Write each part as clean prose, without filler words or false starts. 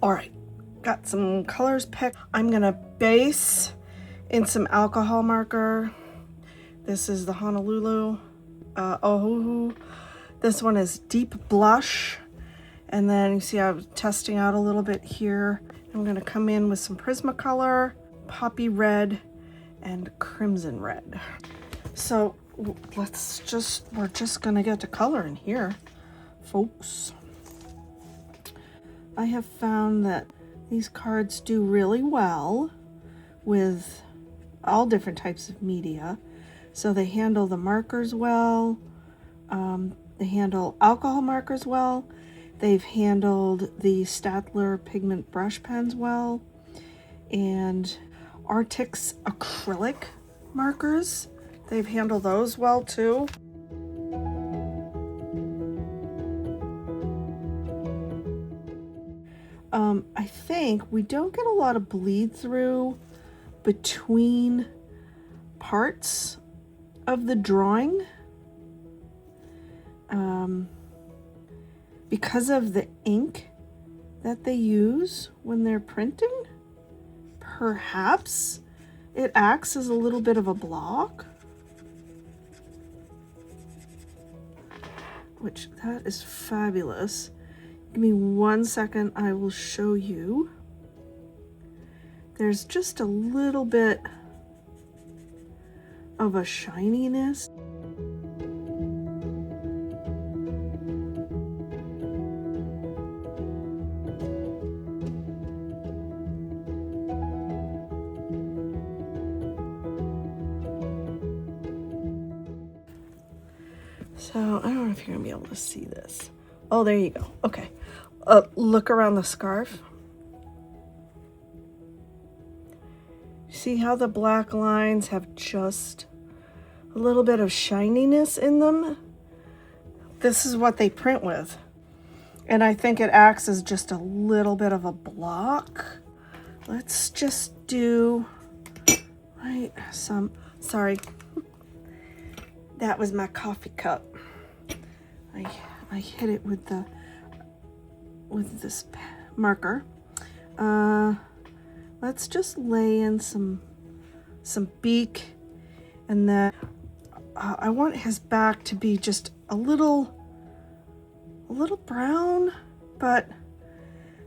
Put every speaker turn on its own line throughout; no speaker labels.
All right, got some colors picked. I'm gonna base in some alcohol marker. This is the Honolulu Ohuhu. This one is deep blush. And then you see I'm testing out a little bit here. I'm gonna come in with some Prismacolor, poppy red, and crimson red. So we're just gonna get to color in here, folks. I have found that these cards do really well with all different types of media. So they handle the markers well, they handle alcohol markers well, they've handled the Staedtler pigment brush pens well, and Arctic's acrylic markers, they've handled those well too. I think we don't get a lot of bleed through between parts of the drawing because of the ink that they use when they're printing. Perhaps it acts as a little bit of a block, which that is fabulous. Give me 1 second, I will show you. There's just a little bit of a shininess. So I don't know if you're gonna be able to see this. Oh, there you go. Okay. Look around the scarf. See how the black lines have just a little bit of shininess in them? This is what they print with. And I think it acts as just a little bit of a block. Let's just do, sorry. That was my coffee cup. I hit it with this marker. Let's just lay in some beak, and then I want his back to be just a little brown, but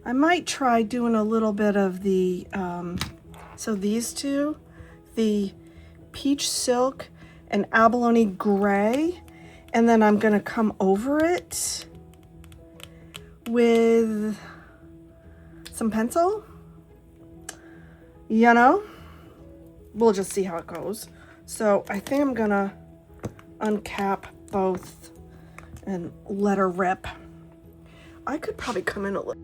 I might try doing a little bit of the so these two, the peach silk and abalone gray, and then I'm gonna come over it with some pencil. You know, we'll just see how it goes. So I think I'm gonna uncap both and let her rip. I could probably come in a little.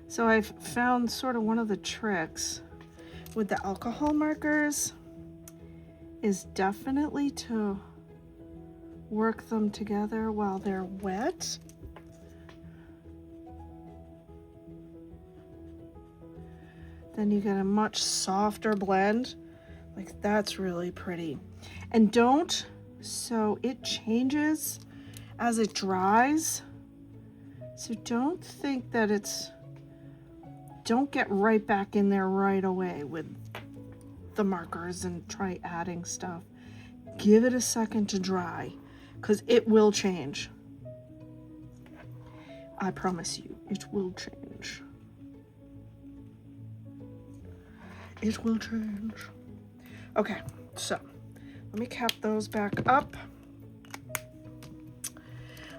So I've found sort of one of the tricks with the alcohol markers is definitely to work them together while they're wet. Then you get a much softer blend. Like, that's really pretty. And so it changes as it dries. So don't think that don't get right back in there right away with the markers and try adding stuff. Give it a second to dry, because it will change. I promise you, it will change. It will change. Okay, so let me cap those back up.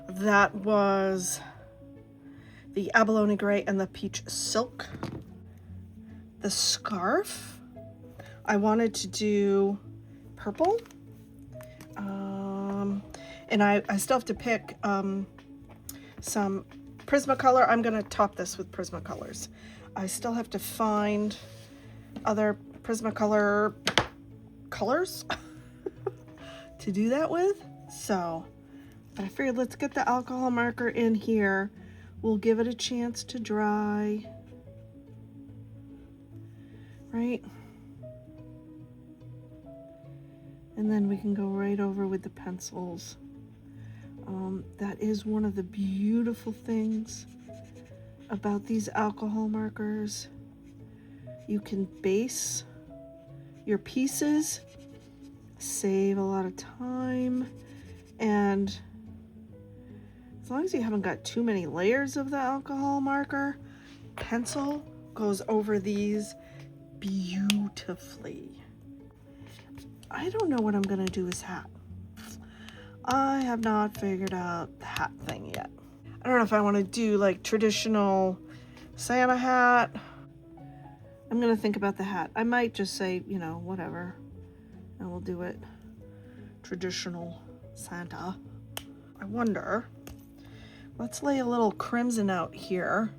That was the abalone gray and the peach silk. The scarf, I wanted to do purple. And I still have to pick some Prismacolor. I'm gonna top this with Prismacolors. I still have to find other Prismacolor colors to do that with. So, but I figured let's get the alcohol marker in here. We'll give it a chance to dry. Right? And then we can go right over with the pencils. That is one of the beautiful things about these alcohol markers. You can base your pieces, save a lot of time, and as long as you haven't got too many layers of the alcohol marker, pencil goes over these beautifully. I don't know what I'm gonna do with hat. I have not figured out the hat thing yet. I don't know if I want to do like traditional Santa hat. I'm gonna think about the hat. I might just say, you know, whatever, and we'll do it traditional Santa. I wonder, let's lay a little crimson out here.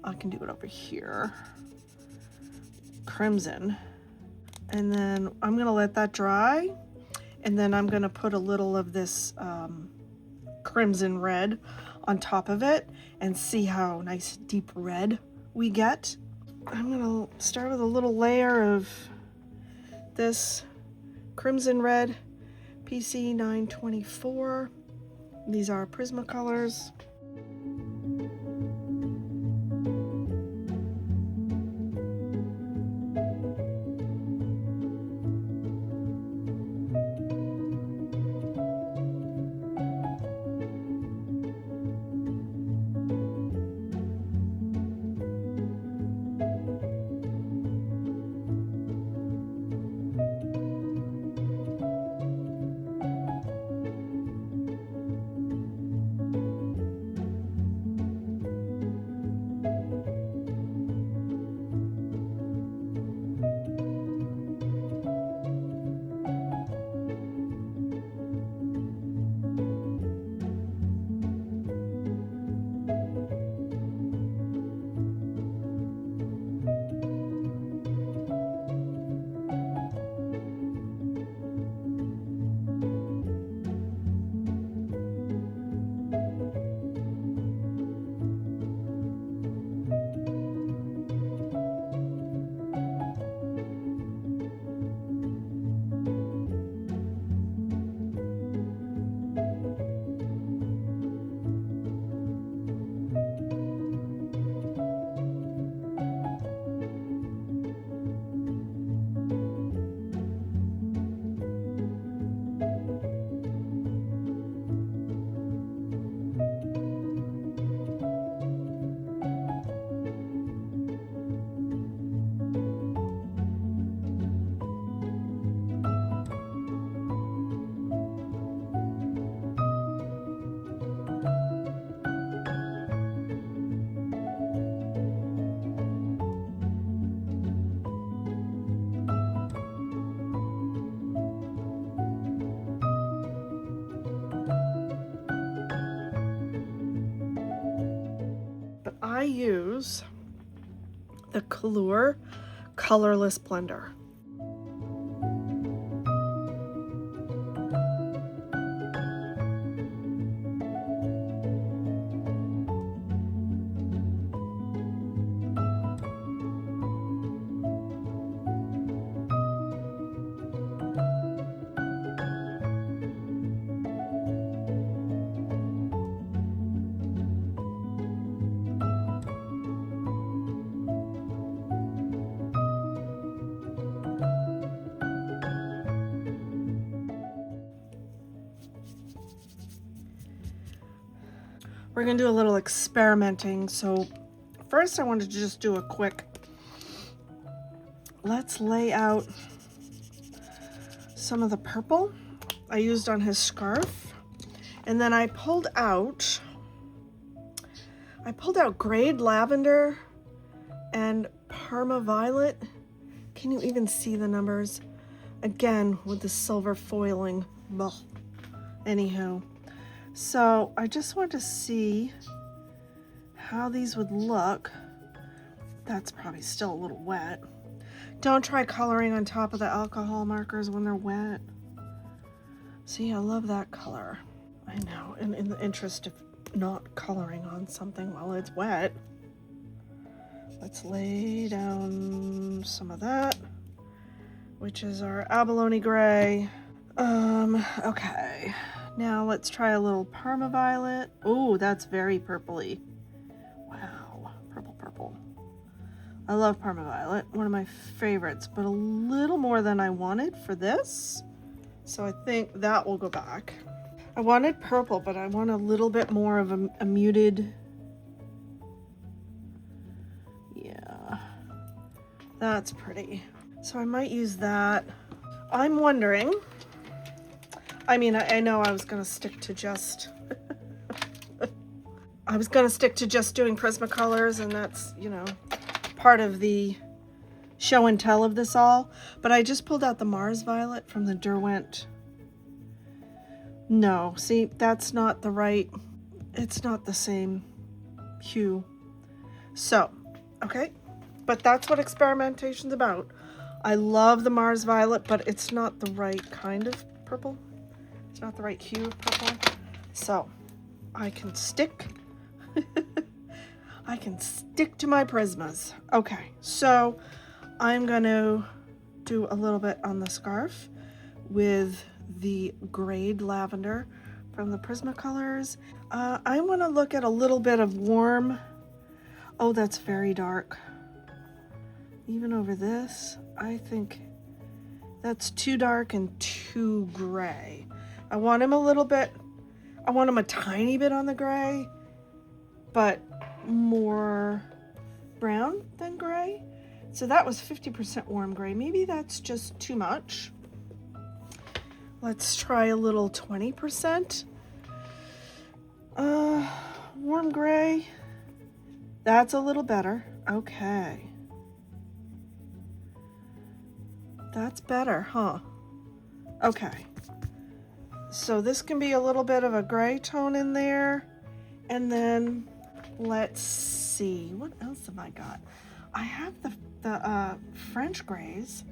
I can do it over here. Crimson. And then I'm gonna let that dry. And then I'm gonna put a little of this crimson red on top of it and see how nice deep red we get. I'm gonna start with a little layer of this crimson red PC 924. These are Prismacolors. I use the Color colorless blender. We're gonna do a little experimenting. So first I wanted to just do a quick, let's lay out some of the purple I used on his scarf. And then I pulled out grayed lavender and Parma violet. Can you even see the numbers? Again, with the silver foiling. Anywho. So I just want to see how these would look. That's probably still a little wet. Don't try coloring on top of the alcohol markers when they're wet. See, I love that color. I know, and in the interest of not coloring on something while it's wet, let's lay down some of that, which is our abalone gray. Okay, now let's try a little permaviolet. Oh, that's very purpley. Wow, purple. I love permaviolet, one of my favorites, but a little more than I wanted for this. So I think that will go back. I wanted purple, but I want a little bit more of a muted. Yeah, that's pretty. So I might use that. I'm wondering, I mean, I know I was gonna stick to just, I was gonna stick to just doing Prismacolors, and that's, you know, part of the show and tell of this all, but I just pulled out the Mars Violet from the Derwent. No, see, that's not the right, it's not the same hue. So, okay, but that's what experimentation's about. I love the Mars Violet, but it's not the right kind of purple. It's not the right hue of purple. So, I can stick I can stick to my Prismas. Okay, so I'm going to do a little bit on the scarf with the grayed lavender from the Prismacolors. I want to look at a little bit of warm. Oh, that's very dark. Even over this, I think that's too dark and too gray. I want him a little bit, I want him a tiny bit on the gray, but more brown than gray. So that was 50% warm gray. Maybe that's just too much. Let's try a little 20% warm gray. That's a little better. Okay. That's better, huh? Okay. So this can be a little bit of a gray tone in there. And then let's see, what else have I got? I have the French grays.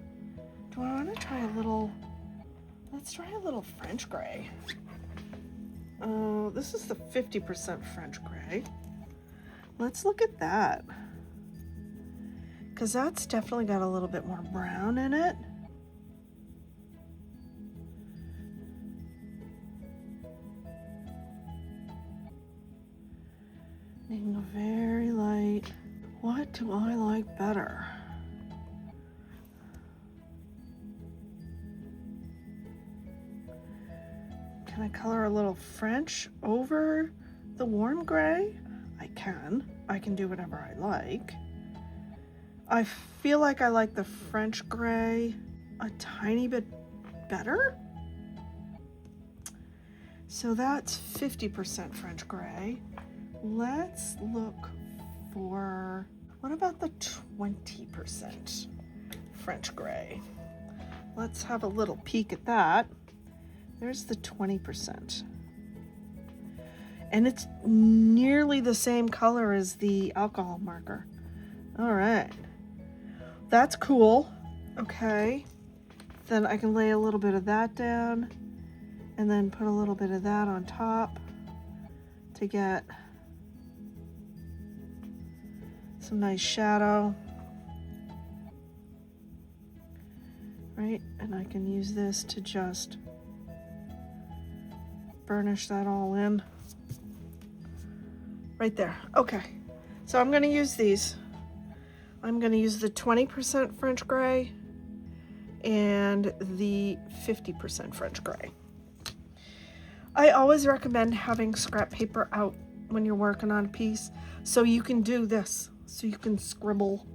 Do I want to try a little, let's try a little French gray. This is the 50% French gray. Let's look at that, because that's definitely got a little bit more brown in it. Making a very light. What do I like better? Can I color a little French over the warm gray? I can do whatever I like. I feel like I like the French gray a tiny bit better. So that's 50% French gray. Let's look for, what about the 20% French gray? Let's have a little peek at that. There's the 20%. And it's nearly the same color as the alcohol marker. All right, that's cool. Okay, then I can lay a little bit of that down and then put a little bit of that on top to get some nice shadow. Right, and I can use this to just burnish that all in. Right there. Okay, so I'm going to use these. I'm going to use the 20% French gray and the 50% French gray. I always recommend having scrap paper out when you're working on a piece so you can do this, so you can scribble.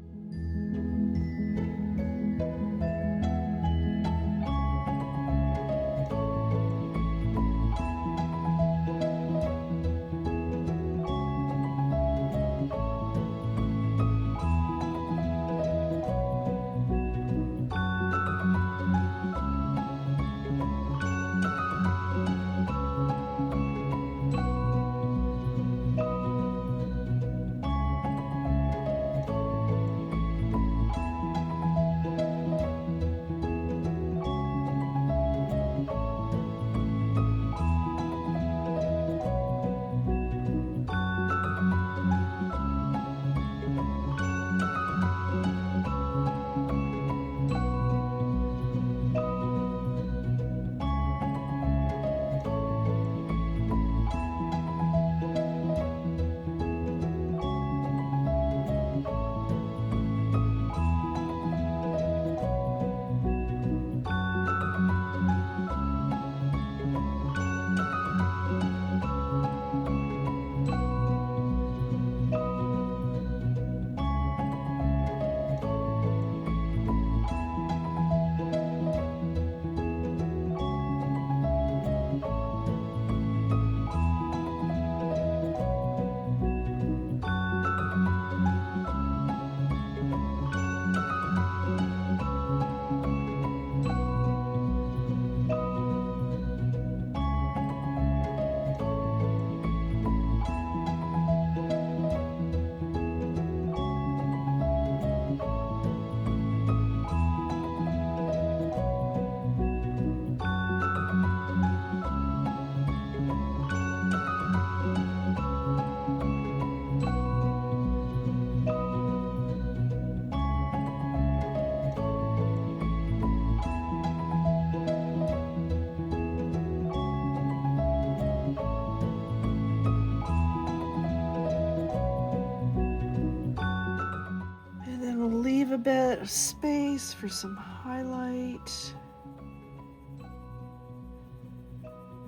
bit of space for some highlight.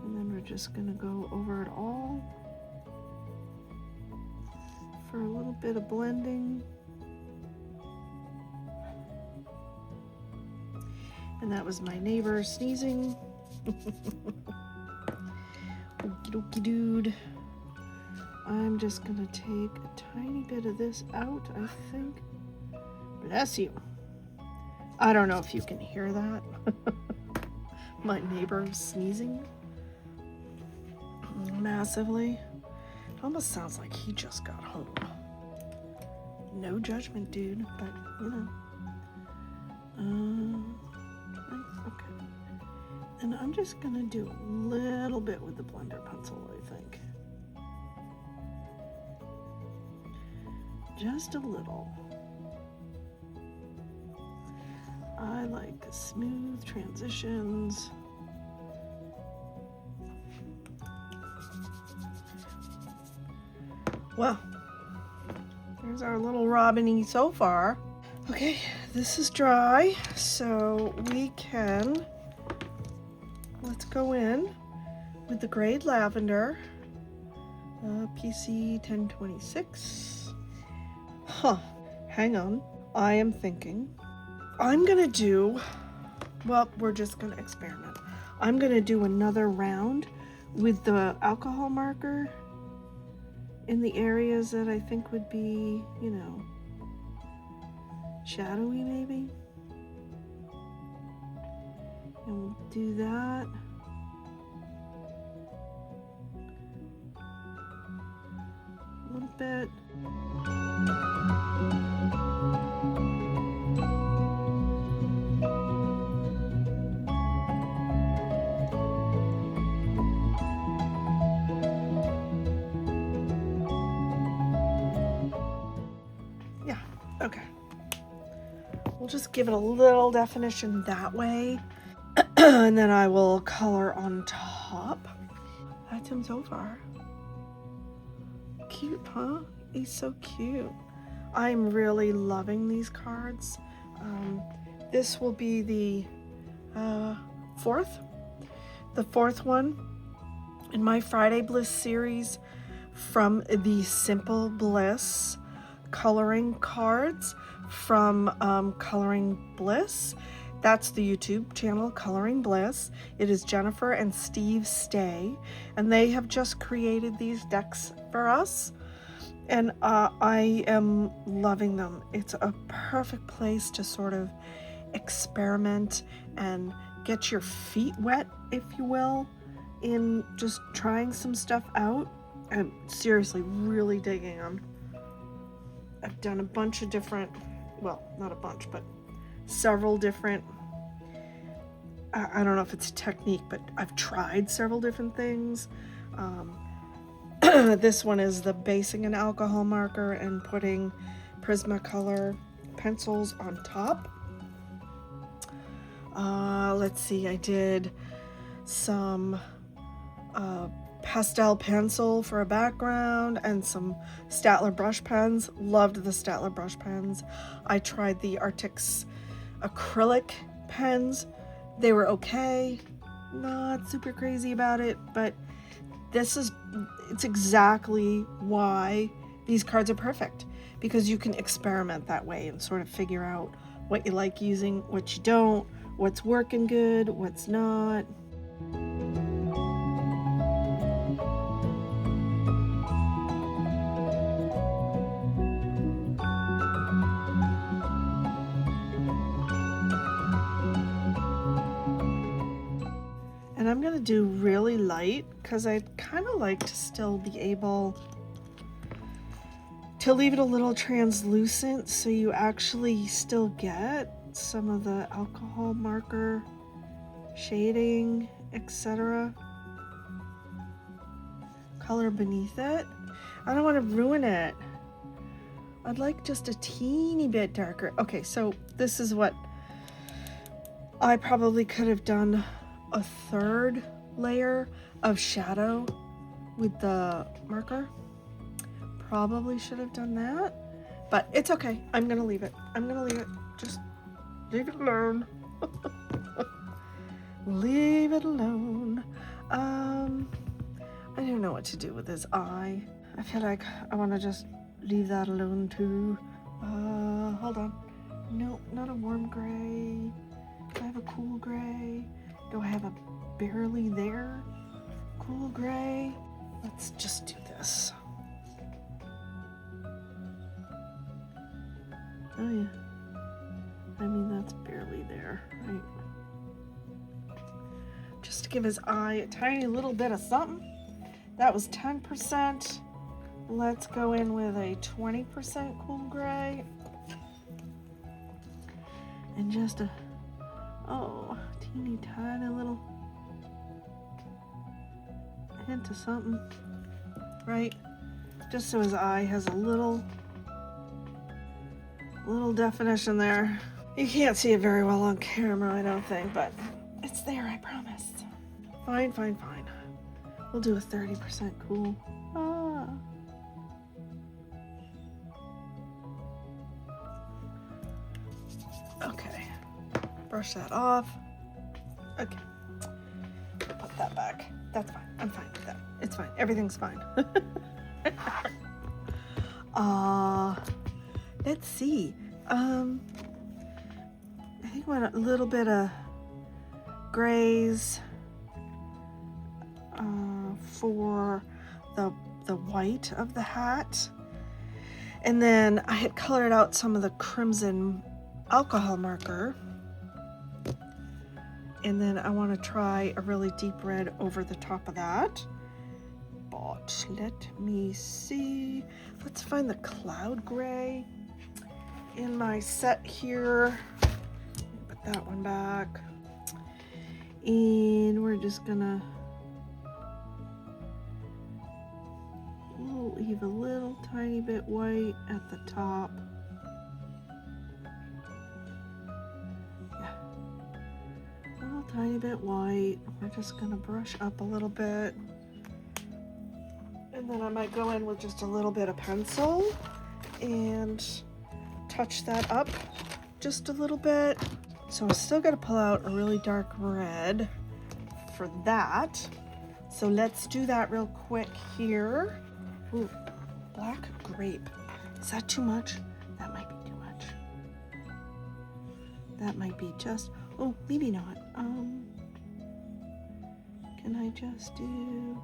And then we're just gonna go over it all for a little bit of blending. And that was my neighbor sneezing. Okie dokie dude. I'm just gonna take a tiny bit of this out, I think. Bless you. I don't know if you can hear that. My neighbor sneezing massively. It almost sounds like he just got home. No judgment, dude, but you know. Okay. And I'm just gonna do a little bit with the blender pencil, I think. Just a little. I like smooth transitions. Well, there's our little robin-y so far. Okay, this is dry, so we can, let's go in with the grade lavender, PC 1026. Huh, hang on, I am thinking, I'm gonna do, well, we're just gonna experiment. I'm gonna do another round with the alcohol marker in the areas that I think would be, you know, shadowy maybe. And we'll do that. A little bit. Yeah, okay. We'll just give it a little definition that way. And then I will color on top. That's him so far. Cute, huh? He's so cute. I'm really loving these cards. This will be the fourth one in my Friday Bliss series from the Simple Bliss coloring cards from Coloring Bliss. That's the YouTube channel, Coloring Bliss. It is Jennifer and Steve Stay, and they have just created these decks for us, and I am loving them. It's a perfect place to sort of experiment and get your feet wet, if you will, in just trying some stuff out. I'm seriously really digging them. I've done a bunch of different, well, not a bunch, but several different, I don't know if it's a technique, but I've tried several different things. This one is the basing an alcohol marker and putting Prismacolor pencils on top. Let's see, I did some pastel pencil for a background and some Staedtler brush pens. Loved the Staedtler brush pens. I tried the Arctics acrylic pens. They were okay. Not super crazy about it, but it's exactly why these cards are perfect, because you can experiment that way and sort of figure out what you like using, what you don't, what's working good, what's not. And I'm gonna do really light because I'd kind of like to still be able to leave it a little translucent so you actually still get some of the alcohol marker shading, etc. Color beneath it. I don't want to ruin it. I'd like just a teeny bit darker. Okay, so this is what I probably could have done. A third layer of shadow with the marker. Probably should have done that, but it's okay. I'm gonna leave it. Just leave it alone. Leave it alone. I don't know what to do with his eye. I feel like I want to just leave that alone too. Hold on. No, not a warm gray. Do I have a cool gray? Do I have a barely there cool gray? Let's just do this. Oh yeah. I mean, that's barely there, right? Just to give his eye a tiny little bit of something. That was 10%. Let's go in with a 20% cool gray. And just a, teeny tiny little hint of something, right? Just so his eye has a little definition there. You can't see it very well on camera, I don't think, but it's there, I promise. Fine, fine, fine. We'll do a 30% cool. Okay, brush that off. Okay, put that back. That's fine, I'm fine with that. It's fine, everything's fine. Let's see. I think I want a little bit of grays for the white of the hat. And then I had colored out some of the crimson alcohol marker. And then I want to try a really deep red over the top of that. But let me see. Let's find the cloud gray in my set here. Put that one back. And we're just gonna leave a little tiny bit white at the top. Yeah, a little tiny bit white. We're just gonna brush up a little bit. And then I might go in with just a little bit of pencil and touch that up just a little bit. So I'm still gonna pull out a really dark red for that. So let's do that real quick here. Ooh, black grape. Is that too much? That might be too much. That might be just, oh, maybe not. Can I just do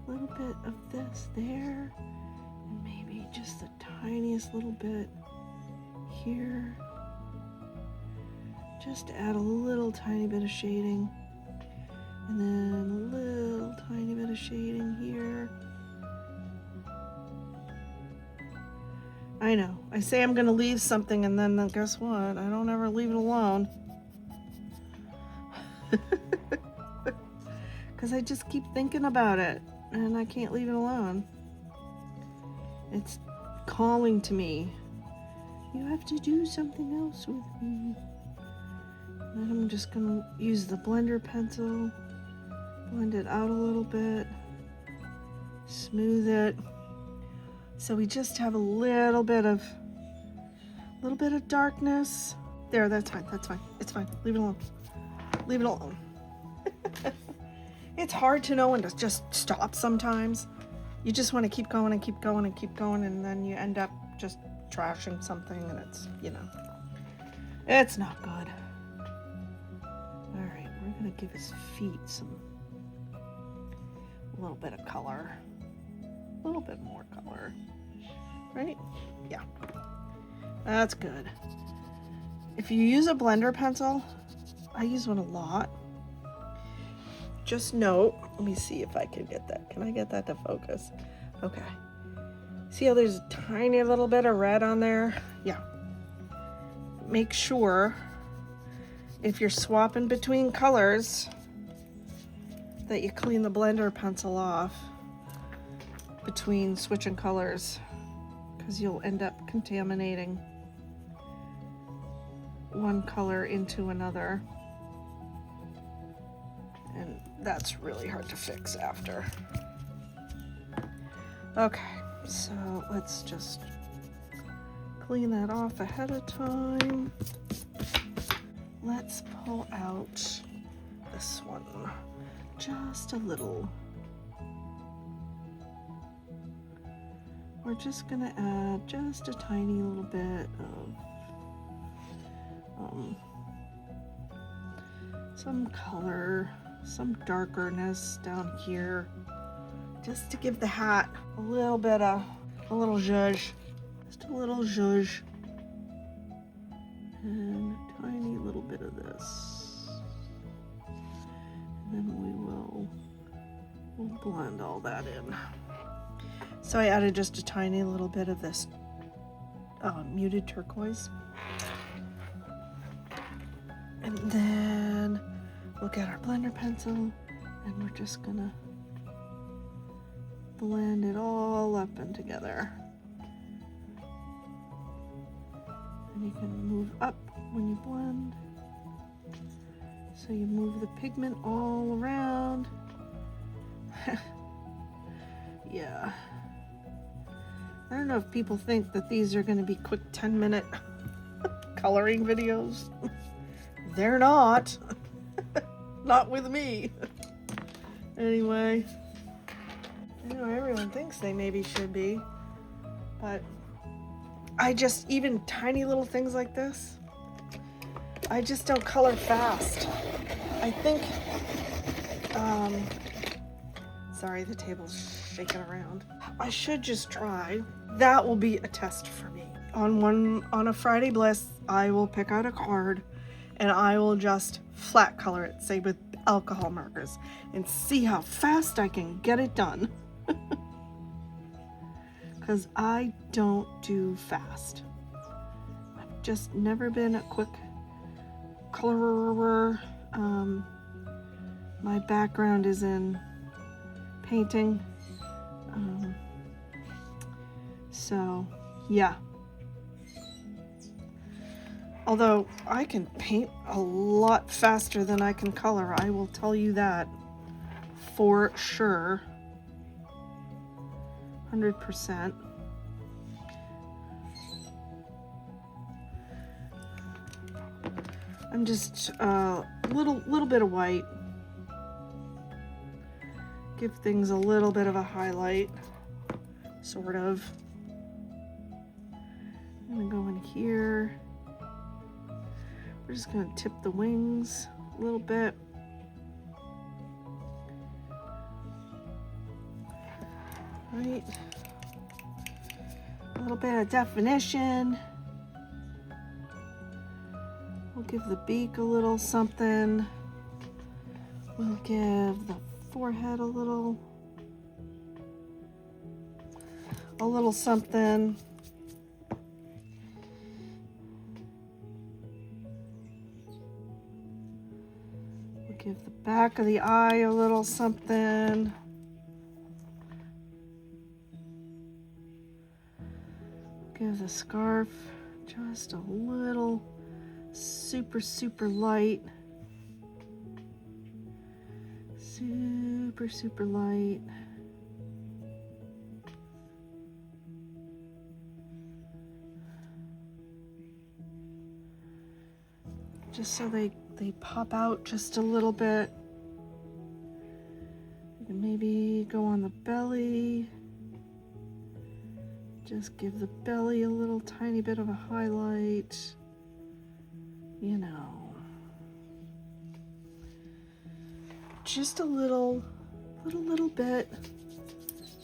a little bit of this there? And maybe just the tiniest little bit here. Just to add a little tiny bit of shading. And then a little tiny bit of shading here. I know, I say I'm gonna leave something and then guess what? I don't ever leave it alone. Because I just keep thinking about it and I can't leave it alone. It's calling to me. You have to do something else with me. And I'm just gonna use the blender pencil, blend it out a little bit, smooth it. So we just have a little bit of darkness. There, that's fine, it's fine, leave it alone. Leave it alone. It's hard to know when to just stop sometimes. You just want to keep going and keep going and keep going, and then you end up just trashing something, and it's, you know, it's not good. All right, we're gonna give his feet a little bit of color, a little bit more color, right? Yeah, that's good. If you use a blender pencil, I use one a lot. Just note, let me see if I can get that. Can I get that to focus? Okay. See how there's a tiny little bit of red on there? Yeah. Make sure if you're swapping between colors that you clean the blender pencil off between switching colors, because you'll end up contaminating one color into another. And that's really hard to fix after. Okay, so let's just clean that off ahead of time. Let's pull out this one just a little. We're just gonna add just a tiny little bit of some color, some darkerness down here, just to give the hat a little zhuzh, just a little zhuzh, and a tiny little bit of this, and then we'll blend all that in. So I added just a tiny little bit of this muted turquoise. And then we'll get our blender pencil and we're just gonna blend it all up and together. And you can move up when you blend. So you move the pigment all around. Yeah. I don't know if people think that these are going to be quick 10-minute coloring videos. They're not. Not with me. Anyway, I know everyone thinks they maybe should be, but even tiny little things like this, I just don't color fast. I think, sorry, the table's shaking around. I should just try. That will be a test for me. On a Friday Bliss, I will pick out a card and I will just flat color it, say with alcohol markers, and see how fast I can get it done. Because I don't do fast. I've just never been a quick colorer. My background is in painting. So, yeah. Although I can paint a lot faster than I can color, I will tell you that for sure. 100%. I'm just little bit of white. Give things a little bit of a highlight, sort of. I'm gonna go in here. We're just gonna tip the wings a little bit. Right. A little bit of definition. We'll give the beak a little something. We'll give the forehead a little something. We'll give the back of the eye a little something. Give the scarf just a little super light. Super light. Just so they pop out just a little bit. You can maybe go on the belly. Just give the belly a little tiny bit of a highlight. You know. Just a little bit.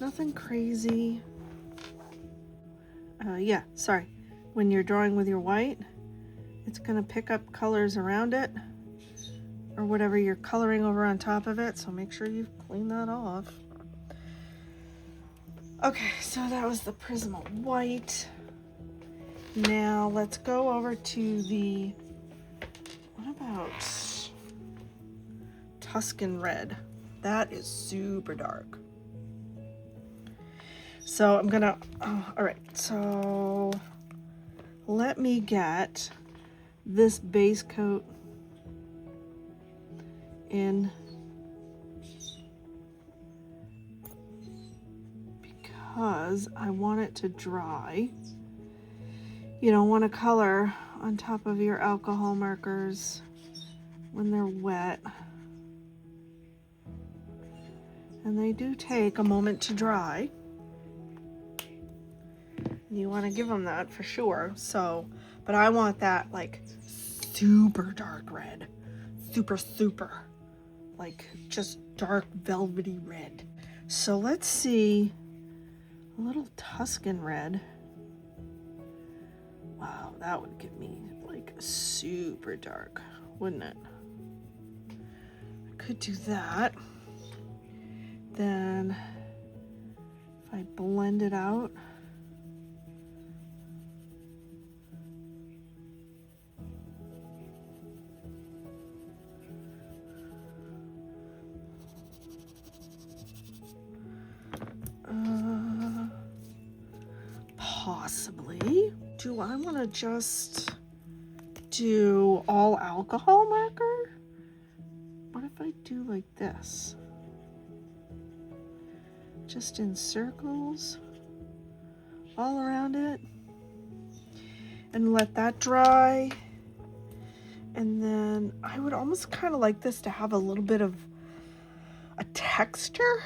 Nothing crazy. Yeah, sorry. When you're drawing with your white, it's gonna pick up colors around it or whatever you're coloring over on top of it, so make sure you've cleaned that off. Okay, so that was the Prisma white. Now let's go over to the, what about Tuscan red? That is super dark. So I'm gonna, all right, so let me get this base coat in because I want it to dry. You don't want to color on top of your alcohol markers when they're wet. And they do take a moment to dry. You want to give them that for sure. So, but I want that like super dark red. Super. Like just dark velvety red. So let's see a little Tuscan red. Wow, that would give me like super dark, wouldn't it? I could do that. Then if I blend it out, possibly. Do I want to just do all alcohol marker? What if I do like this? Just in circles all around it and let that dry. And then I would almost kind of like this to have a little bit of a texture.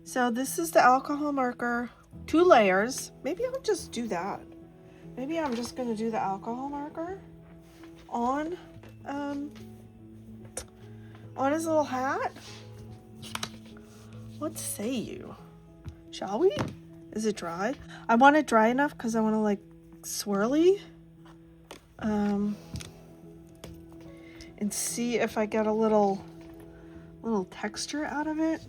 So this is the alcohol marker, 2 layers. Maybe I'll just do that. Maybe I'm just going to do the alcohol marker on his little hat. What say you? Shall we? Is it dry? I want it dry enough because I want to like swirly. And see if I get a little texture out of it.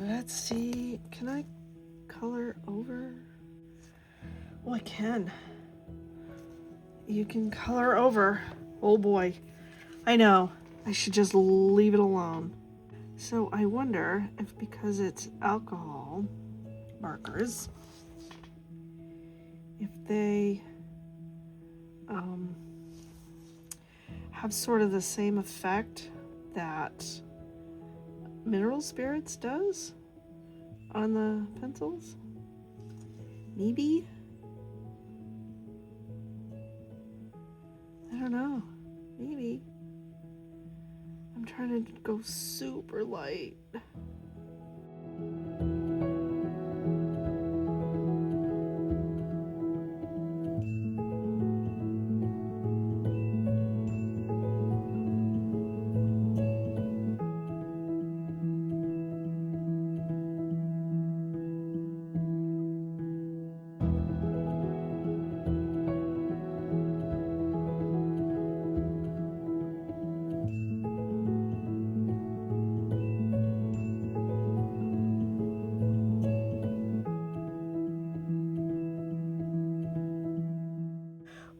Let's see, can I color over? Oh, I can. You can color over. Oh boy, I know, I should just leave it alone. So I wonder if because it's alcohol markers, if they have sort of the same effect that mineral spirits does on the pencils. Maybe. I don't know. Maybe. I'm trying to go super light.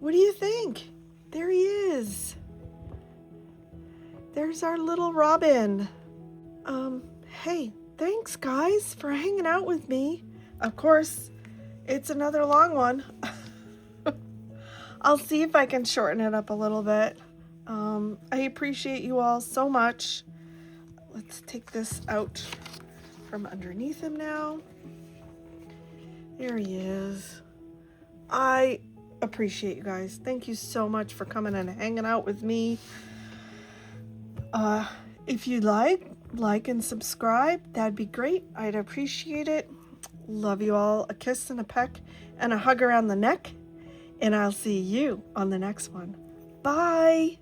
What do you think? There he is. There's our little Robin. Hey, thanks guys for hanging out with me. Of course, it's another long one. I'll see if I can shorten it up a little bit. I appreciate you all so much. Let's take this out from underneath him now. There he is. I appreciate you guys. Thank you so much for coming and hanging out with me. If you'd like and subscribe, that'd be great. I'd appreciate it. Love you all. A kiss and a peck and a hug around the neck. And I'll see you on the next one. Bye.